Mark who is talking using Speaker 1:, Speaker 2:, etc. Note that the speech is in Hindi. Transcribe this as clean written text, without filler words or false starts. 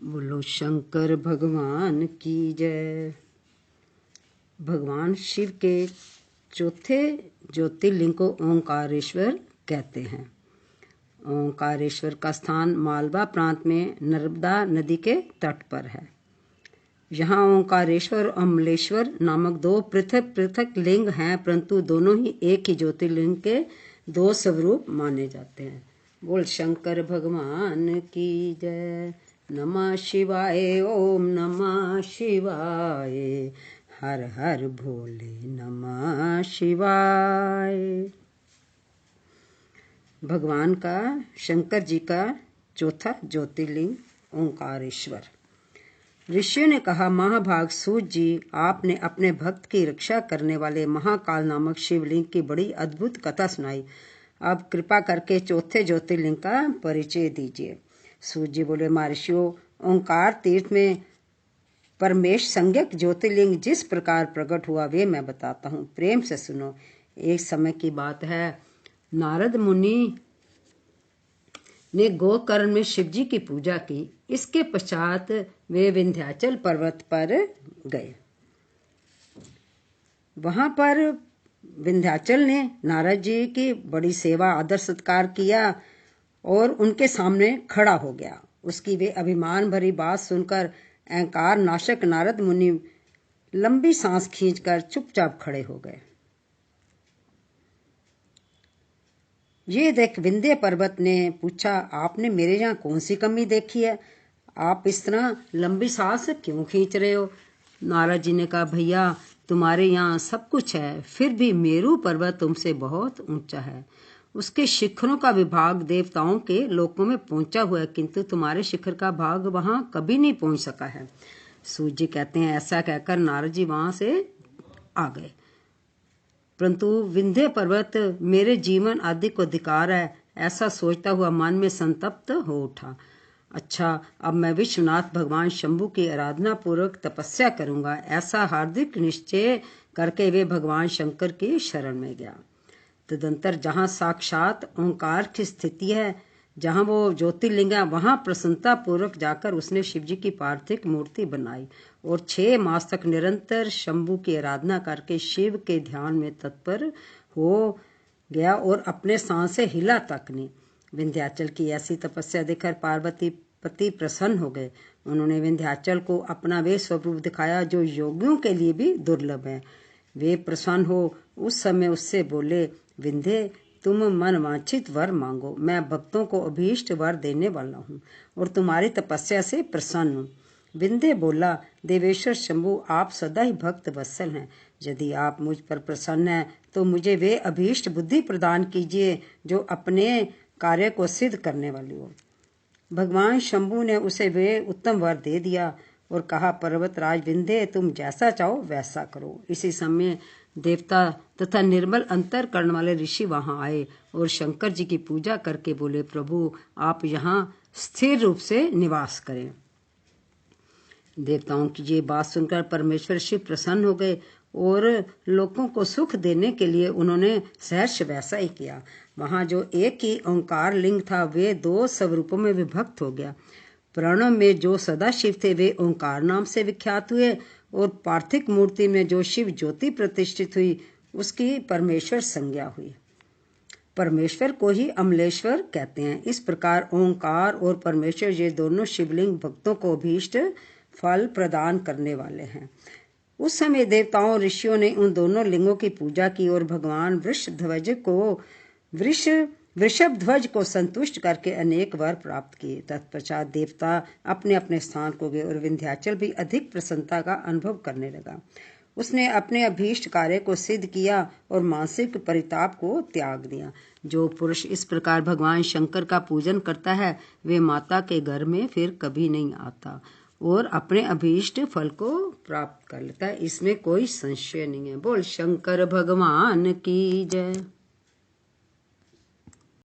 Speaker 1: बोलो शंकर भगवान की जय। भगवान शिव के चौथे ज्योतिर्लिंग को ओंकारेश्वर कहते हैं। ओंकारेश्वर का स्थान मालवा प्रांत में नर्मदा नदी के तट पर है। यहाँ ओंकारेश्वर और अमलेश्वर नामक दो पृथक पृथक लिंग हैं, परंतु दोनों ही एक ही ज्योतिर्लिंग के दो स्वरूप माने जाते हैं। बोल शंकर भगवान की जय। नमः शिवाय ओम नमः शिवाय, हर हर भोले नमः शिवाय। भगवान का शंकर जी का चौथा ज्योतिर्लिंग ओंकारेश्वर। ऋषियों ने कहा, महाभाग सूत जी, आपने अपने भक्त की रक्षा करने वाले महाकाल नामक शिवलिंग की बड़ी अद्भुत कथा सुनाई। अब कृपा करके चौथे ज्योतिर्लिंग का परिचय दीजिए। सूत जी बोले, महर्षियों, ओंकार तीर्थ में परमेश संज्ञक ज्योतिर्लिंग जिस प्रकार प्रकट हुआ वे मैं बताता हूँ, प्रेम से सुनो। एक समय की बात है, नारद मुनि ने गोकर्ण में शिवजी की पूजा की। इसके पश्चात वे विंध्याचल पर्वत पर गए। वहां पर विंध्याचल ने नारद जी की बड़ी सेवा आदर सत्कार किया और उनके सामने खड़ा हो गया। उसकी वे अभिमान भरी बात सुनकर अहंकार नाशक नारद मुनि लंबी सांस खींचकर चुपचाप खड़े हो गए। ये देख विंध्य पर्वत ने पूछा, आपने मेरे यहाँ कौन सी कमी देखी है? आप इस तरह लंबी सांस क्यों खींच रहे हो? नारद जी ने कहा, भैया तुम्हारे यहाँ सब कुछ है, फिर भी मेरू पर्वत तुमसे बहुत ऊंचा है। उसके शिखरों का विभाग देवताओं के लोकों में पहुंचा हुआ है, किंतु तुम्हारे शिखर का भाग वहां कभी नहीं पहुंच सका है। सूत जी कहते हैं, ऐसा कहकर नारद जी वहां से आ गए। परंतु विंध्य पर्वत मेरे जीवन आदि को धिक्कार है, ऐसा सोचता हुआ मन में संतप्त हो उठा। अच्छा, अब मैं विश्वनाथ भगवान शंभु की आराधना पूर्वक तपस्या करूंगा, ऐसा हार्दिक निश्चय करके वे भगवान शंकर की शरण में गया। तदंतर जहाँ साक्षात ओंकार की स्थिति है, जहाँ वो ज्योतिर्लिंग है, वहाँ प्रसन्नता पूर्वक जाकर उसने शिवजी की पार्थिव मूर्ति बनाई और 6 मास तक निरंतर शंभु की आराधना करके शिव के ध्यान में तत्पर हो गया और अपने सांस से हिला तक नहीं। विंध्याचल की ऐसी तपस्या देखकर पार्वती पति प्रसन्न हो गए। उन्होंने विंध्याचल को अपना वे स्वरूप दिखाया जो योगियों के लिए भी दुर्लभ है। वे प्रसन्न हो उस समय उससे बोले, विंध्य, तुम मन वांछित वर मांगो, मैं भक्तों को अभीष्ट वर देने वाला हूँ और तुम्हारी तपस्या से प्रसन्न हूँ। विंध्य बोला, देवेश्वर शंभु, आप सदा ही भक्त वत्सल हैं। यदि आप मुझ पर प्रसन्न हैं तो मुझे वे अभीष्ट बुद्धि प्रदान कीजिए जो अपने कार्य को सिद्ध करने वाली हो। भगवान शंभु ने उसे वे उत्तम वर दे दिया और कहा, पर्वतराज विंध्य, तुम जैसा चाहो वैसा करो। इसी समय देवता तथा निर्मल अंतर करण वाले ऋषि वहां आए और शंकर जी की पूजा करके बोले, प्रभु आप यहाँ स्थिर रूप से निवास करें। देवताओं की ये बात सुनकर परमेश्वर शिव प्रसन्न हो गए और लोगों को सुख देने के लिए उन्होंने सहर्ष वैसा ही किया। वहां जो एक ही ओंकार लिंग था वे 2 स्वरूपों में विभक्त हो गया। प्रणव में जो सदा शिव थे वे ओंकार नाम से विख्यात हुए और पार्थिव मूर्ति में जो शिव ज्योति प्रतिष्ठित हुई उसकी परमेश्वर संज्ञा हुई। परमेश्वर को ही अमलेश्वर कहते हैं। इस प्रकार ओंकार और परमेश्वर ये दोनों शिवलिंग भक्तों को अभीष्ट फल प्रदान करने वाले हैं। उस समय देवताओं और ऋषियों ने उन दोनों लिंगों की पूजा की और भगवान वृषभ ध्वज को संतुष्ट करके अनेक वर प्राप्त किए। तत्पश्चात देवता अपने अपने स्थान को गए और विंध्याचल भी अधिक प्रसन्नता का अनुभव करने लगा। उसने अपने अभीष्ट कार्य को सिद्ध किया और मानसिक परिताप को त्याग दिया। जो पुरुष इस प्रकार भगवान शंकर का पूजन करता है वे माता के घर में फिर कभी नहीं आता और अपने अभीष्ट फल को प्राप्त कर लेता है। इसमें कोई संशय नहीं है। बोल शंकर भगवान की जय।